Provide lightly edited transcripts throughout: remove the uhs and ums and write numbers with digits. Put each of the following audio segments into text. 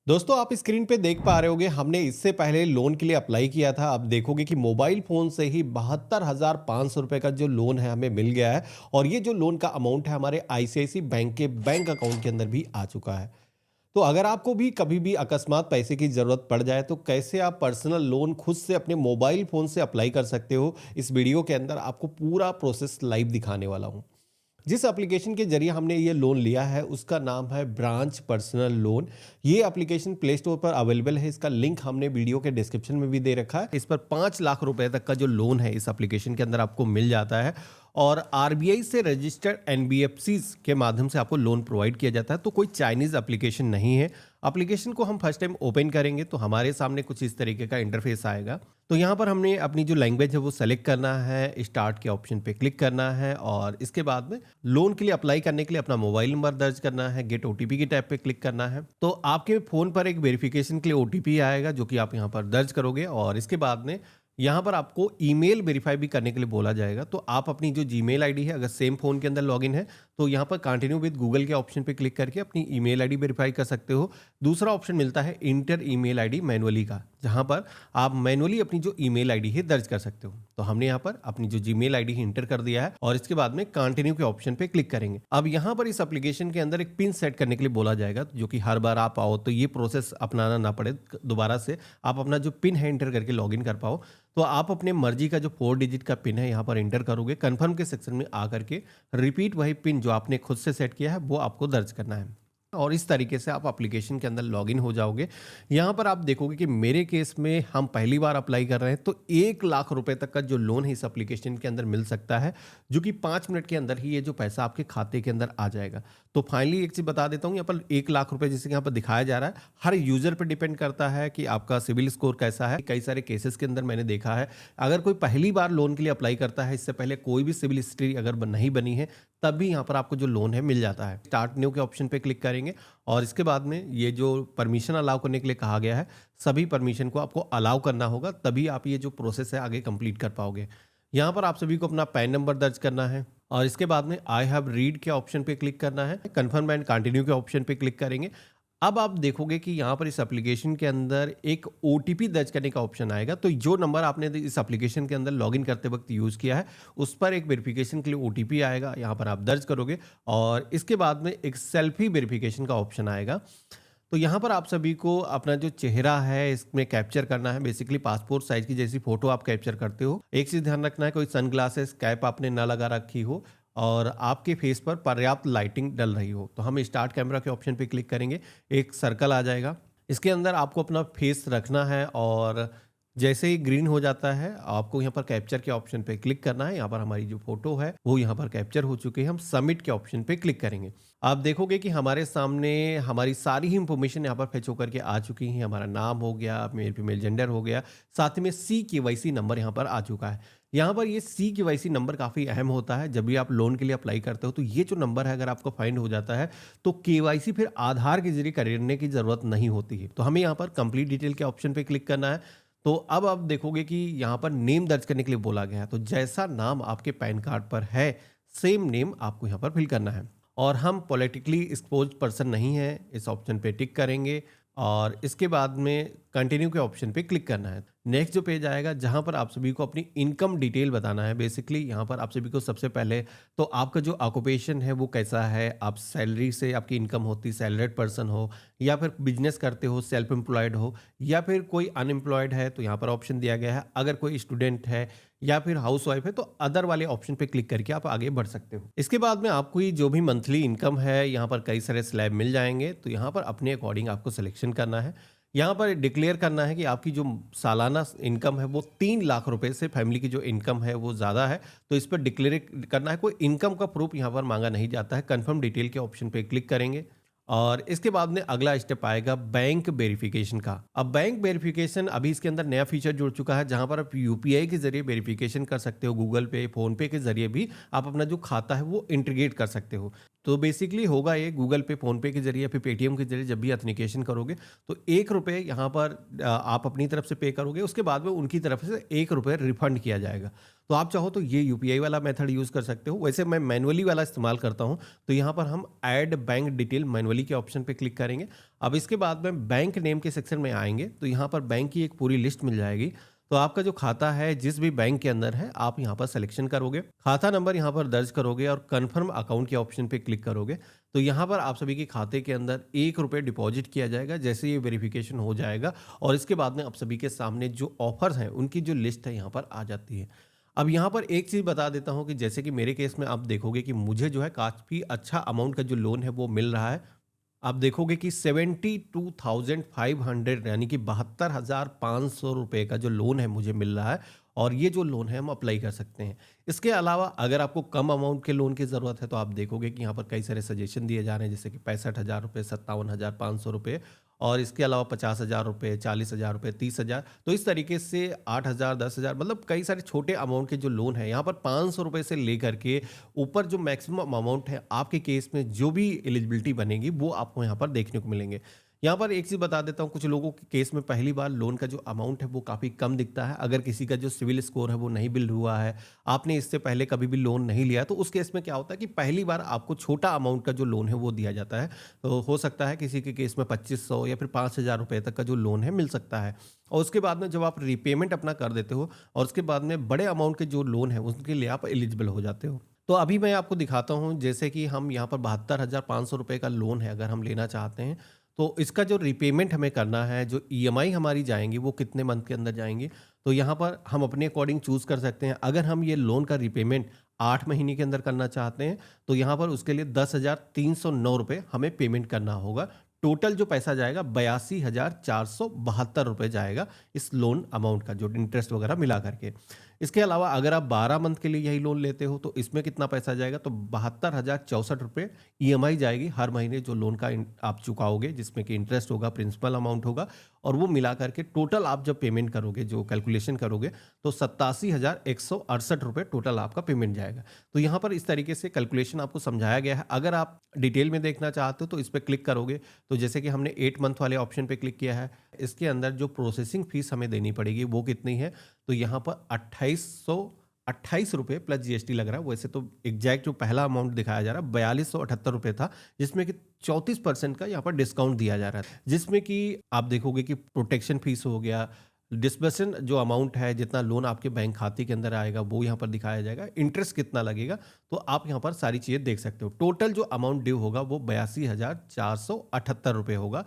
दोस्तों आप स्क्रीन पे देख पा रहे होगे हमने इससे पहले लोन के लिए अप्लाई किया था। अब देखोगे कि मोबाइल फ़ोन से ही 72,500 रुपये का जो लोन है हमें मिल गया है। और ये जो लोन का अमाउंट है हमारे आईसीआईसी बैंक के बैंक अकाउंट के अंदर भी आ चुका है। तो अगर आपको भी कभी भी अकस्मात पैसे की ज़रूरत पड़ जाए तो कैसे आप पर्सनल लोन खुद से अपने मोबाइल फ़ोन से अप्लाई कर सकते हो, इस वीडियो के अंदर आपको पूरा प्रोसेस लाइव दिखाने वाला हूँ। जिस एप्लीकेशन के जरिए हमने ये लोन लिया है उसका नाम है ब्रांच पर्सनल लोन। ये एप्लीकेशन प्ले स्टोर पर अवेलेबल है। इसका लिंक हमने वीडियो के डिस्क्रिप्शन में भी दे रखा है। इस पर 5 लाख रुपए तक का जो लोन है इस एप्लीकेशन के अंदर आपको मिल जाता है। और आरबीआई से रजिस्टर्ड एनबीएफसी के माध्यम से आपको लोन प्रोवाइड किया जाता है। तो कोई चाइनीज़ एप्लीकेशन नहीं है। एप्लीकेशन को हम फर्स्ट टाइम ओपन करेंगे तो हमारे सामने कुछ इस तरीके का इंटरफेस आएगा। तो यहाँ पर हमने अपनी जो लैंग्वेज है वो सेलेक्ट करना है, स्टार्ट के ऑप्शन पे क्लिक करना है और इसके बाद में लोन के लिए अप्लाई करने के लिए अपना मोबाइल नंबर दर्ज करना है, गेट ओटीपी के टैब पे क्लिक करना है। तो आपके फ़ोन पर एक वेरिफिकेशन के लिए ओटीपी आएगा जो कि आप यहाँ पर दर्ज करोगे और इसके बाद में यहाँ पर आपको ईमेल वेरीफाई भी करने के लिए बोला जाएगा। तो आप अपनी जो जीमेल आईडी है, अगर सेम फ़ोन के अंदर लॉगिन है तो यहाँ पर कंटिन्यू विद गूगल के ऑप्शन पे क्लिक करके अपनी ईमेल आईडी वेरीफाई कर सकते हो। दूसरा ऑप्शन मिलता है इंटर ईमेल आईडी मैनुअली का, जहाँ पर आप मैनुअली अपनी जो ईमेल आईडी है दर्ज कर सकते हो। तो हमने यहाँ पर अपनी जो जीमेल आईडी है इंटर कर दिया है और इसके बाद में कंटिन्यू के ऑप्शन पे क्लिक करेंगे। अब यहाँ पर इस एप्लीकेशन के अंदर एक पिन सेट करने के लिए बोला जाएगा, जो कि हर बार आप आओ तो ये प्रोसेस अपनाना ना पड़े, दोबारा से आप अपना जो पिन है इंटर करके लॉगिन कर पाओ। तो आप अपने मर्जी का जो 4 डिजिट का पिन है यहाँ पर एंटर करोगे। कंफर्म के सेक्शन में आकर के रिपीट वही पिन जो आपने खुद से सेट किया है वो आपको दर्ज करना है और इस तरीके से आप एप्लीकेशन के अंदर लॉगिन हो जाओगे। यहाँ पर आप देखोगे कि मेरे केस में हम पहली बार अप्लाई कर रहे हैं तो 1 लाख रुपए तक का जो लोन है इस एप्लीकेशन के अंदर मिल सकता है, जो कि 5 मिनट के अंदर ही ये जो पैसा आपके खाते के अंदर आ जाएगा। तो फाइनली एक चीज़ बता देता हूँ, यहाँ पर 1 लाख रुपए जैसे कि यहाँ पर दिखाया जा रहा है, हर यूज़र पर डिपेंड करता है कि आपका सिविल स्कोर कैसा है। कई सारे केसेस के अंदर मैंने देखा है, अगर कोई पहली बार लोन के लिए अप्लाई करता है, इससे पहले कोई भी सिविल हिस्ट्री अगर नहीं बनी है, तब भी यहाँ पर आपको जो लोन है मिल जाता है। स्टार्ट न्यू के ऑप्शन पे क्लिक करेंगे और इसके बाद में ये जो परमिशन अलाउ करने के लिए कहा गया है, सभी परमिशन को आपको अलाउ करना होगा, तभी आप ये जो प्रोसेस है आगे कंप्लीट कर पाओगे। यहाँ पर आप सभी को अपना पैन नंबर दर्ज करना है और इसके बाद में आई हैव रीड के ऑप्शन पे क्लिक करना है। कन्फर्म एंड कंटिन्यू के ऑप्शन पे क्लिक करेंगे। अब आप देखोगे कि यहाँ पर इस एप्लीकेशन के अंदर एक ओटीपी दर्ज करने का ऑप्शन आएगा। तो जो नंबर आपने इस एप्लीकेशन के अंदर लॉगिन करते वक्त यूज़ किया है उस पर एक वेरिफिकेशन के लिए ओटीपी आएगा, यहाँ पर आप दर्ज करोगे और इसके बाद में एक सेल्फी वेरिफिकेशन का ऑप्शन आएगा। तो यहाँ पर आप सभी को अपना जो चेहरा है इसमें कैप्चर करना है। बेसिकली पासपोर्ट साइज की जैसी फोटो आप कैप्चर करते हो। एक चीज़ ध्यान रखना है, कोई सनग्लासेस कैप आपने ना लगा रखी हो और आपके फेस पर पर्याप्त लाइटिंग डल रही हो। तो हम स्टार्ट कैमरा के ऑप्शन पे क्लिक करेंगे, एक सर्कल आ जाएगा। इसके अंदर आपको अपना फेस रखना है और जैसे ही ग्रीन हो जाता है आपको यहाँ पर कैप्चर के ऑप्शन पे क्लिक करना है। यहाँ पर हमारी जो फोटो है वो यहाँ पर कैप्चर हो चुकी है। हम सबमिट के ऑप्शन पे क्लिक करेंगे। आप देखोगे कि हमारे सामने हमारी सारी ही इंफॉर्मेशन यहाँ पर फेच होकर के आ चुकी है। हमारा नाम हो गया, मेल फीमेल जेंडर हो गया, साथ में CKYC नंबर यहाँ पर आ चुका है। यहाँ पर ये CKYC नंबर काफ़ी अहम होता है। जब भी आप लोन के लिए अप्लाई करते हो तो ये जो नंबर है अगर आपको फाइंड हो जाता है तो KYC फिर आधार के जरिए करने की ज़रूरत नहीं होती है। तो हमें यहाँ पर कंप्लीट डिटेल के ऑप्शन पे क्लिक करना है। तो अब आप देखोगे कि यहाँ पर नेम दर्ज करने के लिए बोला गया है। तो जैसा नाम आपके पैन कार्ड पर है सेम नेम आपको यहाँ पर फिल करना है और हम पॉलिटिकली एक्सपोज्ड पर्सन नहीं है, इस ऑप्शन पे टिक करेंगे और इसके बाद में कंटिन्यू के ऑप्शन पे क्लिक करना है। नेक्स्ट जो पेज आएगा जहां पर आप सभी को अपनी इनकम डिटेल बताना है। बेसिकली यहां पर आप सभी को सबसे पहले तो आपका जो ऑक्यूपेशन है वो कैसा है, आप सैलरी से आपकी इनकम होती, सैलरीड पर्सन हो या फिर बिजनेस करते हो, सेल्फ एम्प्लॉयड हो या फिर कोई अनएम्प्लॉयड है तो यहाँ पर ऑप्शन दिया गया है। अगर कोई स्टूडेंट है या फिर हाउस वाइफ है तो अदर वाले ऑप्शन पे क्लिक करके आप आगे बढ़ सकते हो। इसके बाद में आपको ये जो भी मंथली इनकम है यहाँ पर कई सारे स्लैब मिल जाएंगे। तो यहाँ पर अपने अकॉर्डिंग आपको सिलेक्शन करना है। यहाँ पर डिक्लेयर करना है कि आपकी जो सालाना इनकम है वो 3 लाख रुपए से फैमिली की जो इनकम है वो ज़्यादा है, तो इस पर डिक्लेयर करना है। कोई इनकम का प्रूफ यहाँ पर मांगा नहीं जाता है। कंफर्म डिटेल के ऑप्शन पे क्लिक करेंगे और इसके बाद में अगला स्टेप आएगा बैंक वेरिफिकेशन का। अब बैंक वेरिफिकेशन अभी इसके अंदर नया फीचर जुड़ चुका है जहां पर आप यूपीआई के जरिए वेरिफिकेशन कर सकते हो। गूगल पे, फोन पे के जरिए भी आप अपना जो खाता है वो इंटीग्रेट कर सकते हो। तो बेसिकली होगा ये गूगल पे, फ़ोनपे के ज़रिए या फिर पेटीएम के ज़रिए जब भी एथेंटिकेशन करोगे, तो ₹1 यहाँ पर आप अपनी तरफ से पे करोगे, उसके बाद में उनकी तरफ से ₹1 रिफंड किया जाएगा। तो आप चाहो तो ये यूपीआई वाला मेथड यूज़ कर सकते हो। वैसे मैं मैनुअली वाला इस्तेमाल करता हूँ, तो यहाँ पर हम ऐड बैंक डिटेल मैनुअली के ऑप्शन पे क्लिक करेंगे। अब इसके बाद में बैंक नेम के सेक्शन में आएँगे, तो यहाँ पर बैंक की एक पूरी लिस्ट मिल जाएगी। तो आपका जो खाता है जिस भी बैंक के अंदर है, आप यहाँ पर सिलेक्शन करोगे, खाता नंबर यहाँ पर दर्ज करोगे और कन्फर्म अकाउंट के ऑप्शन पे क्लिक करोगे। तो यहाँ पर आप सभी के खाते के अंदर ₹1 डिपॉजिट किया जाएगा जैसे ये वेरिफिकेशन हो जाएगा, और इसके बाद में आप सभी के सामने जो ऑफर्स हैं उनकी जो लिस्ट है यहाँ पर आ जाती है। अब यहाँ पर एक चीज़ बता देता हूँ कि जैसे कि मेरे केस में आप देखोगे कि मुझे जो है काफ़ी अच्छा अमाउंट का जो लोन है वो मिल रहा है। आप देखोगे कि 72,500 यानी कि ₹72,500 का जो लोन है मुझे मिल रहा है, और ये जो लोन है हम अप्लाई कर सकते हैं। इसके अलावा अगर आपको कम अमाउंट के लोन की ज़रूरत है, तो आप देखोगे कि यहाँ पर कई सारे सजेशन दिए जा रहे हैं, जैसे कि ₹65,000, ₹57,500, और इसके अलावा ₹50,000, ₹40,000, ₹30,000। तो इस तरीके से 8,000, 10,000, मतलब कई सारे छोटे अमाउंट के जो लोन है यहाँ पर ₹500 से लेकर के ऊपर जो मैक्सिमम अमाउंट है आपके केस में जो भी एलिजिबिलिटी बनेगी वो आपको यहाँ पर देखने को मिलेंगे। यहाँ पर एक चीज़ बता देता हूँ, कुछ लोगों के केस में पहली बार लोन का जो अमाउंट है वो काफ़ी कम दिखता है। अगर किसी का जो सिविल स्कोर है वो नहीं बिल्ड हुआ है, आपने इससे पहले कभी भी लोन नहीं लिया, तो उस केस में क्या होता है कि पहली बार आपको छोटा अमाउंट का जो लोन है वो दिया जाता है। तो हो सकता है किसी के केस में 2500 या फिर ₹5,000 तक का जो लोन है मिल सकता है, और उसके बाद में जब आप रीपेमेंट अपना कर देते हो और उसके बाद में बड़े अमाउंट के जो लोन है उसके लिए आप एलिजिबल हो जाते हो। तो अभी मैं आपको दिखाता हूँ, जैसे कि हम यहाँ पर ₹72,500 का लोन है अगर हम लेना चाहते हैं, तो इसका जो रीपेमेंट हमें करना है, जो ईएमआई हमारी जाएँगी वो कितने मंथ के अंदर जाएँगी, तो यहाँ पर हम अपने अकॉर्डिंग चूज़ कर सकते हैं। अगर हम ये लोन का रीपेमेंट 8 महीने के अंदर करना चाहते हैं, तो यहाँ पर उसके लिए ₹10,309 हमें पेमेंट करना होगा। टोटल जो पैसा जाएगा ₹82,472 जाएगा इस लोन अमाउंट का, जो इंटरेस्ट वगैरह मिला करके। इसके अलावा अगर आप 12 मंथ के लिए यही लोन लेते हो, तो इसमें कितना पैसा जाएगा, तो ₹72,064 ईएमआई जाएगी हर महीने जो लोन का आप चुकाओगे, जिसमें कि इंटरेस्ट होगा, प्रिंसिपल अमाउंट होगा, और वो मिला करके टोटल आप जब पेमेंट करोगे, जो कैलकुलेशन करोगे, तो ₹87,168 टोटल आपका पेमेंट जाएगा। तो यहाँ पर इस तरीके से कैलकुलेशन आपको समझाया गया है। अगर आप डिटेल में देखना चाहते हो तो इस पर क्लिक करोगे, तो जैसे कि हमने 8 मंथ वाले ऑप्शन पे क्लिक किया है, इसके अंदर जो प्रोसेसिंग फीस हमें देनी पड़ेगी वो कितनी है, तो यहाँ पर ₹2828 प्लस जीएसटी लग रहा है। वैसे तो एग्जैक्ट जो पहला अमाउंट दिखाया जा रहा है ₹4278 था, जिसमें कि 34% का यहाँ पर डिस्काउंट दिया जा रहा है, जिसमें कि आप देखोगे कि प्रोटेक्शन फीस हो गया, डिस्बर्सन जो अमाउंट है, जितना लोन आपके बैंक खाते के अंदर आएगा वो यहाँ पर दिखाया जाएगा, इंटरेस्ट कितना लगेगा, तो आप यहाँ पर सारी चीज़ें देख सकते हो। टोटल जो अमाउंट ड्यू होगा वो ₹82,478 होगा,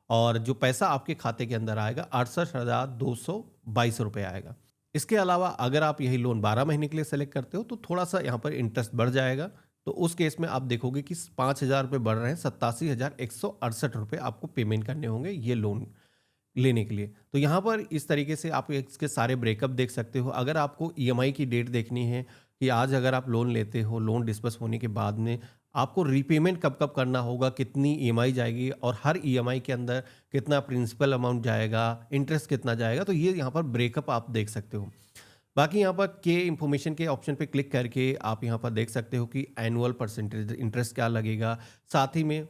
और जो पैसा आपके खाते के अंदर आएगा ₹68,222 आएगा। इसके अलावा अगर आप यही लोन 12 महीने के लिए सेलेक्ट करते हो, तो थोड़ा सा यहाँ पर इंटरेस्ट बढ़ जाएगा। तो उस केस में आप देखोगे कि ₹5,000 बढ़ रहे हैं, ₹87,168 आपको पेमेंट करने होंगे ये लोन लेने के लिए। तो यहाँ पर इस तरीके से आप इसके सारे ब्रेकअप देख सकते हो। अगर आपको ईएमआई की डेट देखनी है कि आज अगर आप लोन लेते हो, लोन डिस्बर्स होने के बाद में आपको रीपेमेंट कब-कब करना होगा, कितनी ईएमआई जाएगी और हर ईएमआई के अंदर कितना प्रिंसिपल अमाउंट जाएगा, इंटरेस्ट कितना जाएगा, तो ये यहाँ पर ब्रेकअप आप देख सकते हो। बाकी यहाँ पर के इन्फॉर्मेशन के ऑप्शन पे क्लिक करके आप यहाँ पर देख सकते हो कि एनुअल परसेंटेज इंटरेस्ट क्या लगेगा, साथ ही में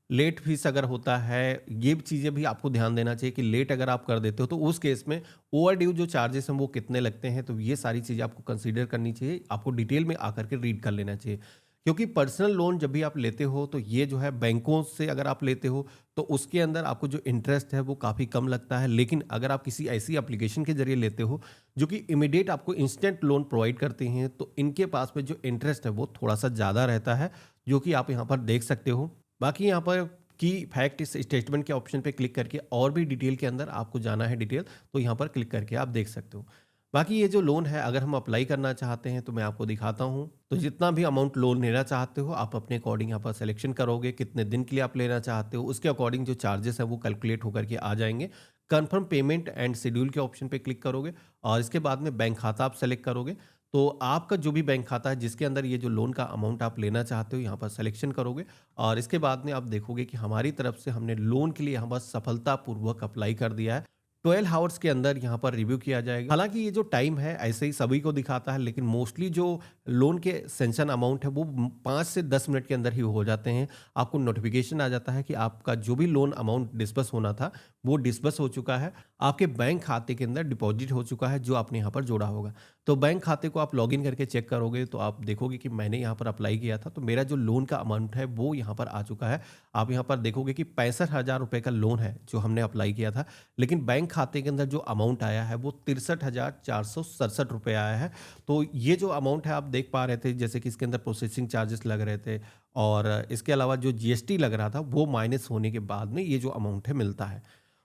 लेट फीस अगर होता है, ये चीज़ें भी आपको ध्यान देना चाहिए कि लेट अगर आप कर देते हो तो उस केस में ओवरड्यू जो चार्जेस हैं वो कितने लगते हैं, तो ये सारी चीज़ें आपको कंसीडर करनी चाहिए, आपको डिटेल में आकर के रीड कर लेना चाहिए। क्योंकि पर्सनल लोन जब भी आप लेते हो तो ये जो है बैंकों से अगर आप लेते हो तो उसके अंदर आपको जो इंटरेस्ट है वो काफ़ी कम लगता है, लेकिन अगर आप किसी ऐसी एप्लीकेशन के जरिए लेते हो जो कि इमीडिएट आपको इंस्टेंट लोन प्रोवाइड करते हैं, तो इनके पास में जो इंटरेस्ट है वो थोड़ा सा ज़्यादा रहता है, जो कि आप यहाँ पर देख सकते हो। बाकी यहाँ पर की फैक्ट इस स्टेटमेंट के ऑप्शन पे क्लिक करके और भी डिटेल के अंदर आपको जाना है डिटेल, तो यहाँ पर क्लिक करके आप देख सकते हो। बाकी ये जो लोन है अगर हम अप्लाई करना चाहते हैं तो मैं आपको दिखाता हूँ। तो जितना भी अमाउंट लोन लेना चाहते हो आप अपने अकॉर्डिंग यहाँ पर सिलेक्शन करोगे, कितने दिन के लिए आप लेना चाहते हो, उसके अकॉर्डिंग जो चार्जेस है वो कैलकुलेट होकर के आ जाएंगे। कन्फर्म पेमेंट एंड शेड्यूल के ऑप्शन पे क्लिक करोगे और इसके बाद में बैंक खाता आप सेलेक्ट करोगे। तो आपका जो भी बैंक खाता है जिसके अंदर ये जो लोन का अमाउंट आप लेना चाहते हो यहाँ पर सिलेक्शन करोगे और इसके बाद में आप देखोगे कि हमारी तरफ से हमने लोन के लिए यहाँ पर सफलतापूर्वक अप्लाई कर दिया है। 12 हावर्स के अंदर यहाँ पर रिव्यू किया जाएगा। हालाँकि ये जो टाइम है ऐसे ही सभी को दिखाता है, लेकिन मोस्टली जो लोन के सैंक्शन अमाउंट है वो 5 से 10 मिनट के अंदर ही हो जाते हैं। आपको नोटिफ़िकेशन आ जाता है कि आपका जो भी लोन अमाउंट डिस्बर्स होना था, वो डिस्बर्स हो चुका है। आपके बैंक खाते के अंदर डिपॉज़िट हो चुका है जो आपने यहाँ पर जोड़ा होगा। तो बैंक खाते को आप लॉगिन करके चेक करोगे तो आप देखोगे कि मैंने यहाँ पर अप्लाई किया था, तो मेरा जो लोन का अमाउंट है वो यहाँ पर आ चुका है। आप यहाँ पर देखोगे कि 65,000 रुपए का लोन है जो हमने अप्लाई किया था, लेकिन बैंक खाते के अंदर जो अमाउंट आया है वो 63,467 रुपए आया है। तो ये जो अमाउंट है आप देख पा रहे थे, जैसे कि इसके अंदर प्रोसेसिंग चार्जेस लग रहे थे और इसके अलावा जो जीएसटी लग रहा था वो माइनस होने के बाद में ये जो अमाउंट है मिलता है।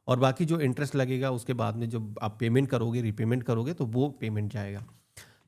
और बाकी जो इंटरेस्ट लगेगा उसके बाद में जब आप पेमेंट करोगे, रीपेमेंट करोगे तो वो पेमेंट जाएगा।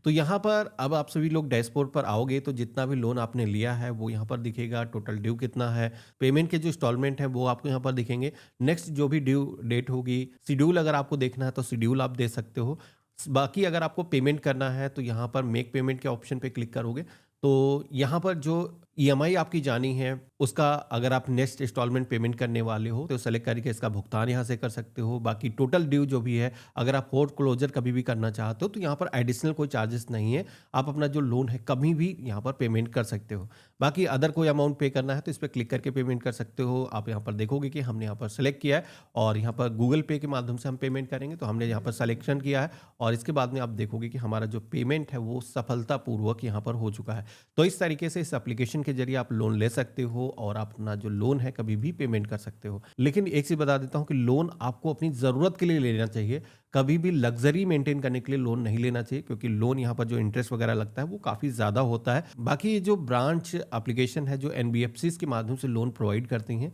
तो यहाँ पर अब आप सभी लोग डैशबोर्ड पर आओगे तो जितना भी लोन आपने लिया है वो यहाँ पर दिखेगा, टोटल ड्यू कितना है, पेमेंट के जो इंस्टॉलमेंट है वो आपको यहाँ पर दिखेंगे। नेक्स्ट जो भी ड्यू डेट होगी, शेड्यूल अगर आपको देखना है तो शेड्यूल आप दे सकते हो। बाकी अगर आपको पेमेंट करना है तो यहाँ पर मेक पेमेंट के ऑप्शन पे क्लिक करोगे तो यहाँ पर जो ईएमआई आपकी जानी है उसका अगर आप नेक्स्ट इंस्टॉलमेंट पेमेंट करने वाले हो तो सेलेक्ट करके इसका भुगतान यहाँ से कर सकते हो। बाकी टोटल ड्यू जो भी है, अगर आप फोर्ट क्लोजर कभी भी करना चाहते हो तो यहाँ पर एडिशनल कोई चार्जेस नहीं है, आप अपना जो लोन है कभी भी यहाँ पर पेमेंट कर सकते हो। बाकी अदर कोई अमाउंट पे करना है तो इस पर क्लिक करके पेमेंट कर सकते हो। आप यहाँ पर देखोगे कि हमने यहाँ पर सेलेक्ट किया है और यहाँ पर गूगल पे के माध्यम से हम पेमेंट करेंगे, तो हमने यहाँ पर सिलेक्शन किया है और इसके बाद में आप देखोगे कि हमारा जो पेमेंट है वो सफलतापूर्वक यहाँ पर हो चुका है। तो इस तरीके से इस एप्लीकेशन के जरिए आप लोन ले सकते हो और आप अपना जो लोन है कभी भी पेमेंट कर सकते हो। लेकिन एक चीज बता देता हूँ कि लोन आपको अपनी जरूरत के लिए लेना चाहिए, कभी भी लग्जरी मेंटेन करने के लिए लोन नहीं लेना चाहिए, क्योंकि लोन यहाँ पर जो इंटरेस्ट वगैरह लगता है वो काफी ज्यादा होता है। बाकी ये जो ब्रांच एप्लीकेशन है जो एनबीएफसी के माध्यम से लोन प्रोवाइड करती हैं,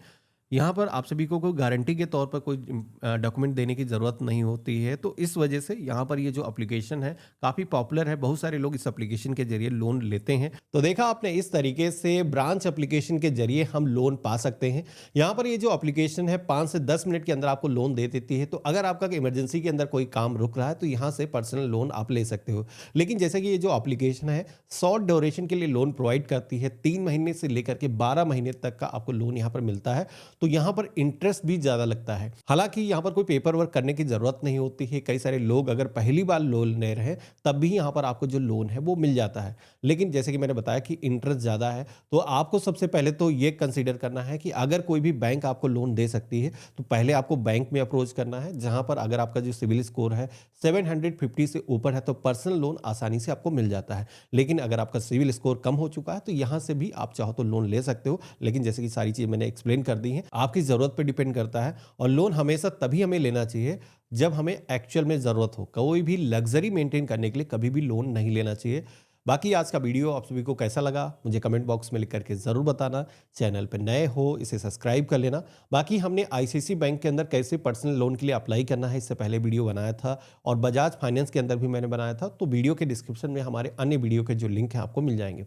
यहाँ पर आप सभी को कोई गारंटी के तौर पर कोई डॉक्यूमेंट देने की ज़रूरत नहीं होती है। तो इस वजह से यहाँ पर ये जो एप्लीकेशन है काफ़ी पॉपुलर है, बहुत सारे लोग इस एप्लीकेशन के जरिए लोन लेते हैं। तो देखा आपने, इस तरीके से ब्रांच एप्लीकेशन के जरिए हम लोन पा सकते हैं। यहाँ पर ये जो एप्लीकेशन है 5 से 10 मिनट के अंदर आपको लोन दे देती है। तो अगर आपका इमरजेंसी के अंदर कोई काम रुक रहा है तो यहाँ से पर्सनल लोन आप ले सकते हो। लेकिन जैसे कि ये जो एप्लीकेशन है शॉर्ट ड्यूरेशन के लिए लोन प्रोवाइड करती है, 3 महीने से लेकर के 12 महीने तक का आपको लोन यहाँ पर मिलता है। तो यहाँ पर इंटरेस्ट भी ज्यादा लगता है। हालांकि यहाँ पर कोई पेपर वर्क करने की जरूरत नहीं होती है। कई सारे लोग अगर पहली बार लोन ले रहे हैं तब भी यहाँ पर आपको जो लोन है वो मिल जाता है। लेकिन जैसे कि मैंने बताया कि इंटरेस्ट ज्यादा है, तो आपको सबसे पहले तो ये कंसीडर करना है कि अगर कोई भी बैंक आपको लोन दे सकती है तो पहले आपको बैंक में अप्रोच करना है, जहां पर अगर आपका जो सिविल स्कोर है 750 से ऊपर है तो पर्सनल लोन आसानी से आपको मिल जाता है। लेकिन अगर आपका सिविल स्कोर कम हो चुका है तो यहाँ से भी आप चाहो तो लोन ले सकते हो। लेकिन जैसे कि सारी चीज मैंने एक्सप्लेन कर दी है, आपकी जरूरत पे डिपेंड करता है। और लोन हमेशा तभी हमें लेना चाहिए जब हमें एक्चुअल में जरूरत हो। कोई भी लग्जरी मेंटेन करने के लिए कभी भी लोन नहीं लेना चाहिए। बाकी आज का वीडियो आप सभी को कैसा लगा मुझे कमेंट बॉक्स में लिख करके जरूर बताना। चैनल पर नए हो इसे सब्सक्राइब कर लेना। बाकी हमने आईसीआईसी बैंक के अंदर कैसे पर्सनल लोन के लिए अप्लाई करना है इससे पहले वीडियो बनाया था, और बजाज फाइनेंस के अंदर भी मैंने बनाया था। तो वीडियो के डिस्क्रिप्शन में हमारे अन्य वीडियो के जो लिंक है आपको मिल जाएंगे।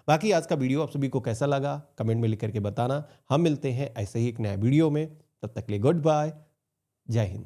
बाकी आज का वीडियो आप सभी को कैसा लगा कमेंट में लिख करके बताना। हम मिलते हैं ऐसे ही एक नया वीडियो में, तब तक के लिए गुड बाय, जय हिंद।